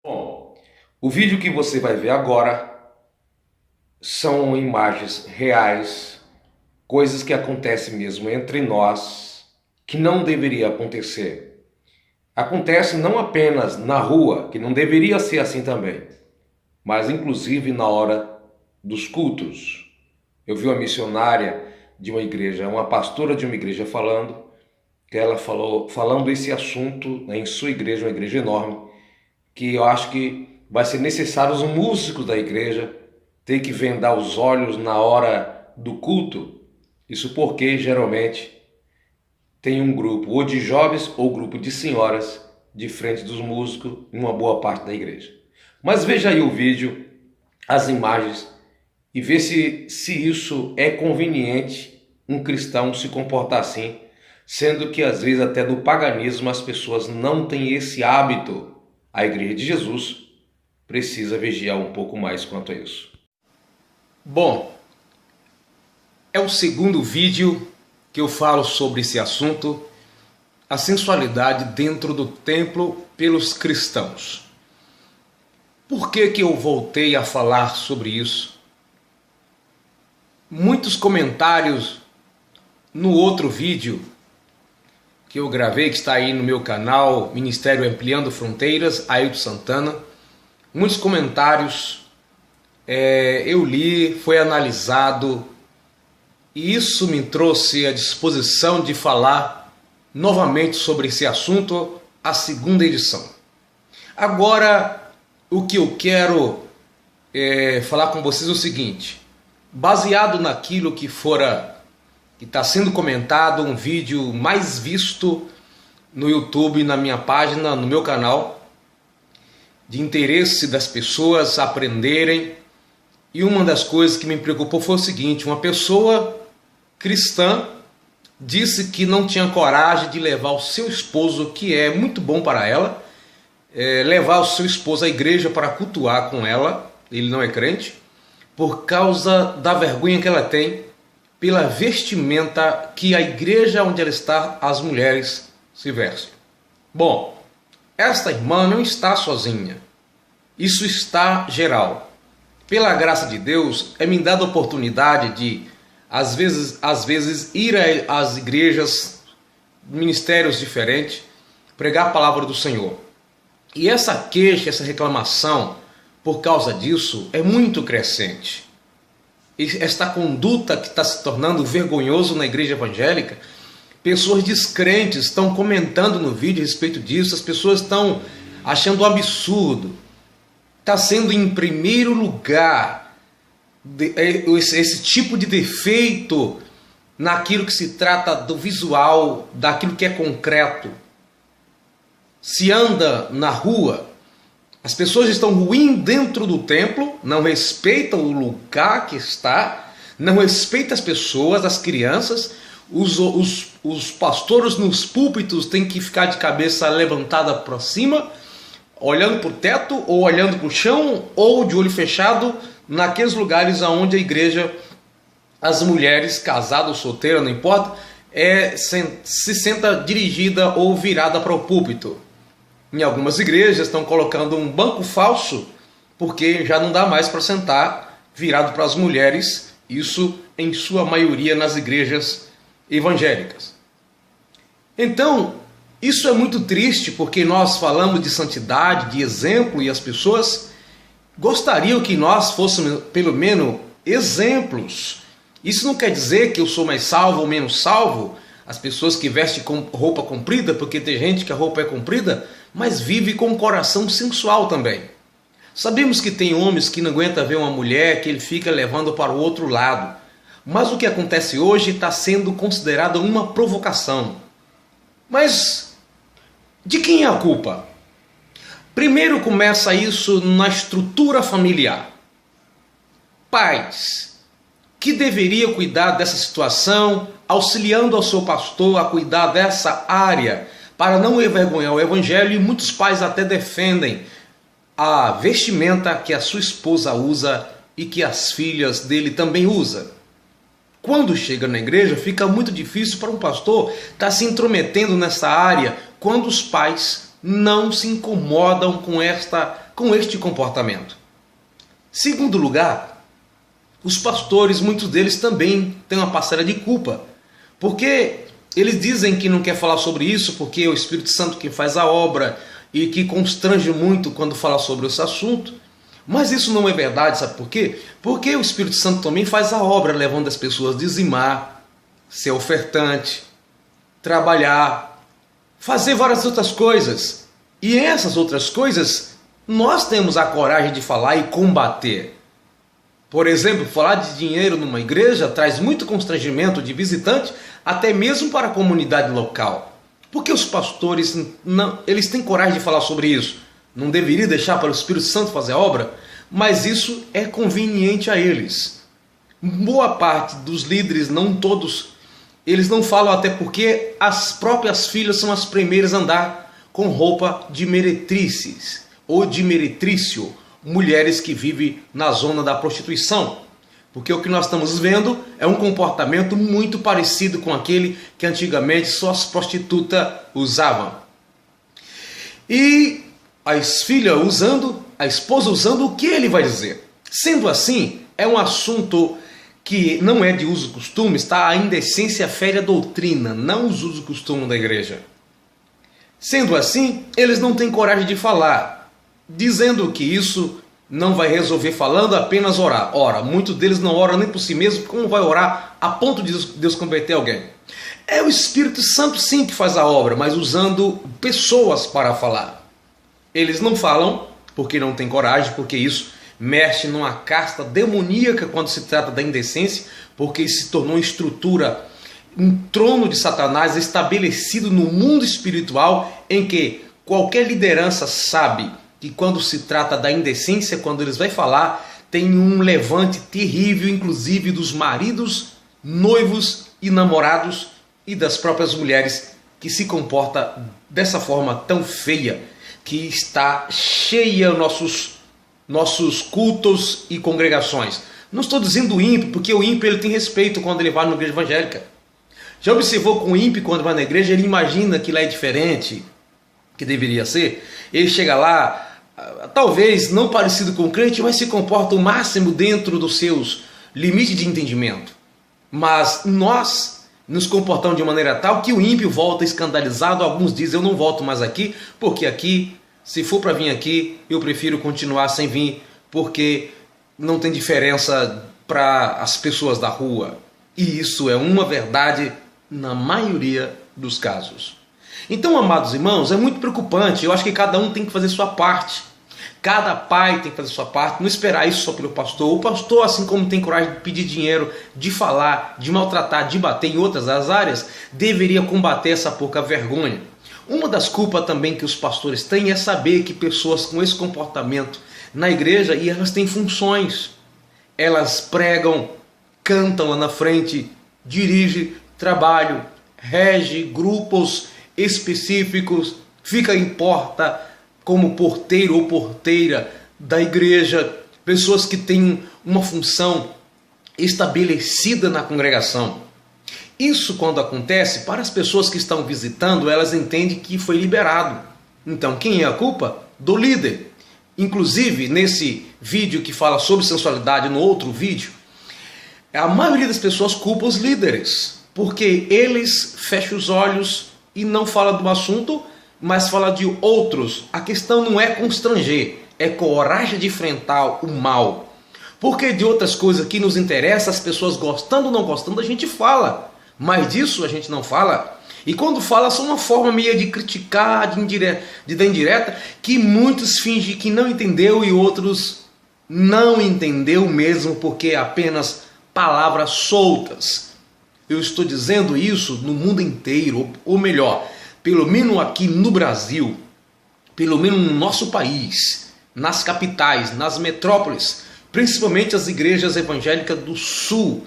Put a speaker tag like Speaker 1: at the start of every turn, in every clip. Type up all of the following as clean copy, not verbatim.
Speaker 1: Bom, o vídeo que você vai ver agora são imagens reais, coisas que acontecem mesmo entre nós, que não deveria acontecer. Acontece não apenas na rua, que não deveria ser assim também, mas inclusive na hora dos cultos. Eu vi uma missionária de uma igreja, uma pastora de uma igreja que ela falando esse assunto em sua igreja, uma igreja enorme, que eu acho que vai ser necessário os músicos da igreja ter que vendar os olhos na hora do culto. Isso porque geralmente tem um grupo ou de jovens ou grupo de senhoras de frente dos músicos em uma boa parte da igreja. Mas veja aí o vídeo, as imagens e vê se isso é conveniente um cristão se comportar assim, sendo que às vezes até no paganismo as pessoas não têm esse hábito. A Igreja de Jesus precisa vigiar um pouco mais quanto a isso.
Speaker 2: Bom, é o segundo vídeo que eu falo sobre esse assunto, a sensualidade dentro do templo pelos cristãos. Por que eu voltei a falar sobre isso? Muitos comentários no outro vídeo que eu gravei, que está aí no meu canal, Ministério Ampliando Fronteiras, Ailton Santana. Muitos comentários eu li, foi analisado, e isso me trouxe à disposição de falar novamente sobre esse assunto, a segunda edição. Agora, o que eu quero falar com vocês é o seguinte: baseado naquilo que está sendo comentado, um vídeo mais visto no YouTube, na minha página, no meu canal, de interesse das pessoas aprenderem. E uma das coisas que me preocupou foi o seguinte: uma pessoa cristã disse que não tinha coragem de levar o seu esposo, que é muito bom para ela, levar o seu esposo à igreja para cultuar com ela, ele não é crente, por causa da vergonha que ela tem pela vestimenta que a igreja onde ela está, as mulheres se vestem. Bom, esta irmã não está sozinha. Isso está geral. Pela graça de Deus, me dada a oportunidade de, às vezes ir às igrejas, ministérios diferentes, pregar a palavra do Senhor. E essa queixa, essa reclamação, por causa disso, é muito crescente. Esta conduta que está se tornando vergonhoso na igreja evangélica, pessoas descrentes estão comentando no vídeo a respeito disso, as pessoas estão achando um absurdo. Está sendo em primeiro lugar esse tipo de defeito naquilo que se trata do visual, daquilo que é concreto. Se anda na rua, as pessoas estão ruins dentro do templo, não respeitam o lugar que está, não respeitam as pessoas, as crianças. Os pastores nos púlpitos têm que ficar de cabeça levantada para cima, olhando para o teto, ou olhando para o chão, ou de olho fechado, naqueles lugares onde a igreja, as mulheres, casadas ou solteiras, não importa, se senta dirigida ou virada para o púlpito. Em algumas igrejas estão colocando um banco falso, porque já não dá mais para sentar virado para as mulheres, isso em sua maioria nas igrejas evangélicas. Então, isso é muito triste, porque nós falamos de santidade, de exemplo, e as pessoas gostariam que nós fôssemos pelo menos exemplos. Isso não quer dizer que eu sou mais salvo ou menos salvo, as pessoas que vestem com roupa comprida, porque tem gente que a roupa é comprida, mas vive com o coração sensual também. Sabemos que tem homens que não aguentam ver uma mulher, que ele fica levando para o outro lado. Mas o que acontece hoje está sendo considerado uma provocação. Mas de quem é a culpa? Primeiro começa isso na estrutura familiar. Pais que deveriam cuidar dessa situação, auxiliando ao seu pastor a cuidar dessa área, para não envergonhar o evangelho, e muitos pais até defendem a vestimenta que a sua esposa usa e que as filhas dele também usam. Quando chega na igreja, fica muito difícil para um pastor estar se intrometendo nessa área, quando os pais não se incomodam com este comportamento. Segundo lugar, os pastores, muitos deles também têm uma parcela de culpa, porque eles dizem que não quer falar sobre isso porque é o Espírito Santo que faz a obra e que constrange muito quando fala sobre esse assunto. Mas isso não é verdade, sabe por quê? Porque o Espírito Santo também faz a obra, levando as pessoas a dizimar, ser ofertante, trabalhar, fazer várias outras coisas. E essas outras coisas, nós temos a coragem de falar e combater. Por exemplo, falar de dinheiro numa igreja traz muito constrangimento de visitante, até mesmo para a comunidade local. Porque os pastores, eles têm coragem de falar sobre isso. Não deveria deixar para o Espírito Santo fazer a obra, mas isso é conveniente a eles. Boa parte dos líderes, não todos, eles não falam até porque as próprias filhas são as primeiras a andar com roupa de meretrices ou de meretrício, mulheres que vivem na zona da prostituição. Porque o que nós estamos vendo é um comportamento muito parecido com aquele que antigamente só as prostitutas usavam. E as filhas usando, a esposa usando, o que ele vai dizer? Sendo assim, é um assunto que não é de uso e costume, está? A indecência fere a doutrina, não os usos e costumes da igreja. Sendo assim, eles não têm coragem de falar, dizendo que isso não vai resolver falando, apenas orar. Ora, muitos deles não oram nem por si mesmo, como vai orar a ponto de Deus converter alguém? É o Espírito Santo sim que faz a obra, mas usando pessoas para falar. Eles não falam porque não têm coragem, porque isso mexe numa casta demoníaca quando se trata da indecência, porque isso se tornou uma estrutura, um trono de Satanás estabelecido no mundo espiritual, em que qualquer liderança sabe que quando se trata da indecência, quando eles vão falar, tem um levante terrível, inclusive dos maridos, noivos e namorados e das próprias mulheres que se comporta dessa forma tão feia, que está cheia nossos cultos e congregações. Não estou dizendo ímpio, porque o ímpio ele tem respeito quando ele vai na igreja evangélica. Já observou que o ímpio, quando vai na igreja, ele imagina que lá é diferente, que deveria ser? Ele chega lá, talvez não parecido com o crente, mas se comporta o máximo dentro dos seus limites de entendimento. Mas nós nos comportamos de maneira tal que o ímpio volta escandalizado. Alguns dizem, eu não volto mais aqui, porque aqui, se for para vir aqui, eu prefiro continuar sem vir, porque não tem diferença para as pessoas da rua. E isso é uma verdade na maioria dos casos. Então, amados irmãos, é muito preocupante. Eu acho que cada um tem que fazer sua parte. Cada pai tem que fazer sua parte, não esperar isso só pelo pastor. O pastor, assim como tem coragem de pedir dinheiro, de falar, de maltratar, de bater em outras áreas, deveria combater essa pouca vergonha. Uma das culpas também que os pastores têm é saber que pessoas com esse comportamento na igreja, e elas têm funções. Elas pregam, cantam lá na frente, dirigem, trabalham, regem grupos específicos, fica em porta como porteiro ou porteira da igreja, pessoas que têm uma função estabelecida na congregação. Isso, quando acontece, para as pessoas que estão visitando, elas entendem que foi liberado. Então, quem é a culpa? Do líder. Inclusive, nesse vídeo que fala sobre sensualidade, no outro vídeo, a maioria das pessoas culpa os líderes, porque eles fecham os olhos e não falam do assunto, mas fala de outros. A questão não é constranger, é coragem de enfrentar o mal. Porque de outras coisas que nos interessam, as pessoas gostando ou não gostando, a gente fala. Mas disso a gente não fala. E quando fala, são uma forma meio de criticar, de dar indireta, que muitos fingem que não entendeu e outros não entendeu mesmo, porque é apenas palavras soltas. Eu estou dizendo isso no mundo inteiro, ou melhor, pelo menos aqui no Brasil, pelo menos no nosso país, nas capitais, nas metrópoles, principalmente as igrejas evangélicas do Sul,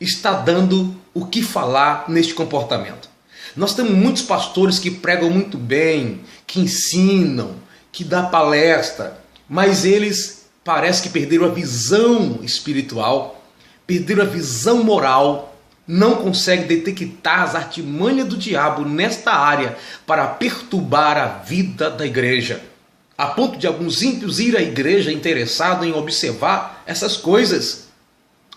Speaker 2: está dando o que falar neste comportamento. Nós temos muitos pastores que pregam muito bem, que ensinam, que dão palestra, mas eles parecem que perderam a visão espiritual, perderam a visão moral não consegue detectar as artimanhas do diabo nesta área para perturbar a vida da igreja, a ponto de alguns ímpios ir à igreja interessados em observar essas coisas.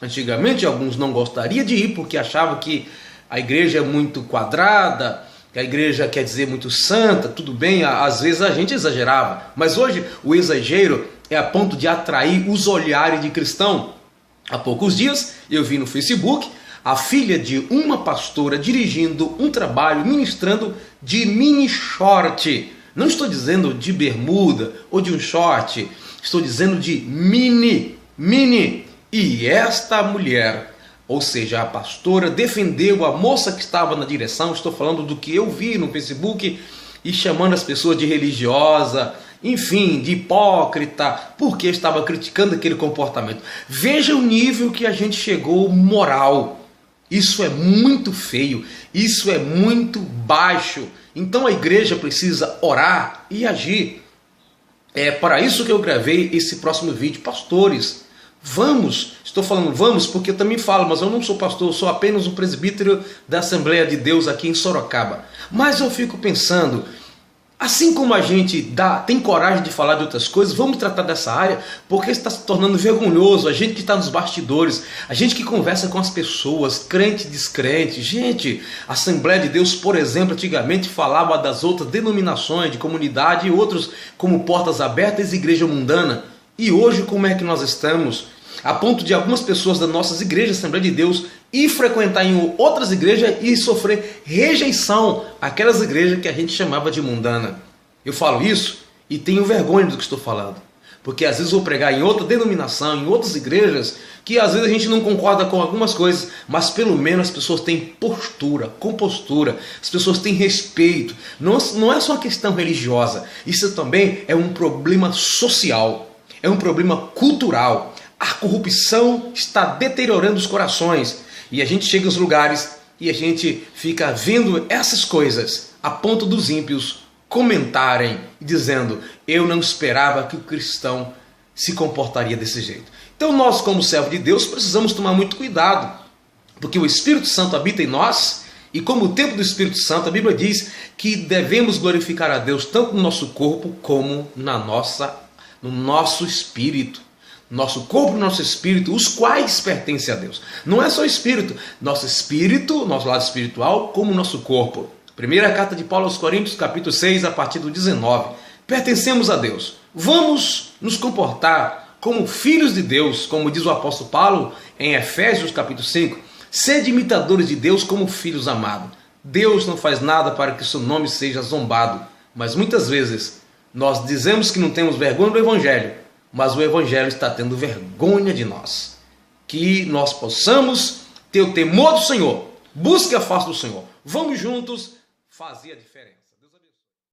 Speaker 2: Antigamente alguns não gostariam de ir porque achavam que a igreja é muito quadrada, que a igreja quer dizer muito santa, tudo bem, às vezes a gente exagerava, mas hoje o exagero é a ponto de atrair os olhares de cristão. Há poucos dias eu vi no Facebook a filha de uma pastora dirigindo um trabalho, ministrando de mini short. Não estou dizendo de bermuda ou de um short, estou dizendo de mini. E esta mulher, ou seja, a pastora, defendeu a moça que estava na direção. Estou falando do que eu vi no Facebook, e chamando as pessoas de religiosa, enfim, de hipócrita, porque estava criticando aquele comportamento. Veja o nível que a gente chegou moral. Isso é muito feio, isso é muito baixo. Então a igreja precisa orar e agir. É para isso que eu gravei esse próximo vídeo. Pastores, vamos, estou falando vamos porque eu também falo, mas eu não sou pastor, eu sou apenas um presbítero da Assembleia de Deus aqui em Sorocaba. Mas eu fico pensando, assim como a gente tem coragem de falar de outras coisas, vamos tratar dessa área, porque está se tornando vergonhoso. A gente que está nos bastidores, a gente que conversa com as pessoas, crente e descrente. Gente, a Assembleia de Deus, por exemplo, antigamente falava das outras denominações de comunidade e outros como Portas Abertas e Igreja Mundana. E hoje como é que nós estamos? A ponto de algumas pessoas das nossas igrejas, Assembleia de Deus, ir frequentar em outras igrejas e sofrer rejeição àquelas igrejas que a gente chamava de mundana. Eu falo isso e tenho vergonha do que estou falando, porque às vezes vou pregar em outra denominação, em outras igrejas, que às vezes a gente não concorda com algumas coisas, mas pelo menos as pessoas têm postura, compostura, as pessoas têm respeito. Não é só uma questão religiosa, isso também é um problema social, é um problema cultural. A corrupção está deteriorando os corações. E a gente chega aos lugares e a gente fica vendo essas coisas a ponto dos ímpios comentarem, dizendo: eu não esperava que o cristão se comportaria desse jeito. Então nós, como servo de Deus, precisamos tomar muito cuidado, porque o Espírito Santo habita em nós, e como o templo do Espírito Santo, a Bíblia diz que devemos glorificar a Deus tanto no nosso corpo como no nosso espírito. Nosso corpo e nosso espírito, os quais pertencem a Deus. Não é só espírito, nosso lado espiritual, como nosso corpo. Primeira carta de Paulo aos Coríntios, capítulo 6, a partir do 19. Pertencemos a Deus. Vamos nos comportar como filhos de Deus, como diz o apóstolo Paulo em Efésios, capítulo 5. Sede imitadores de Deus como filhos amados. Deus não faz nada para que seu nome seja zombado. Mas muitas vezes nós dizemos que não temos vergonha do Evangelho, mas o Evangelho está tendo vergonha de nós. Que nós possamos ter o temor do Senhor. Busque a face do Senhor. Vamos juntos fazer a diferença.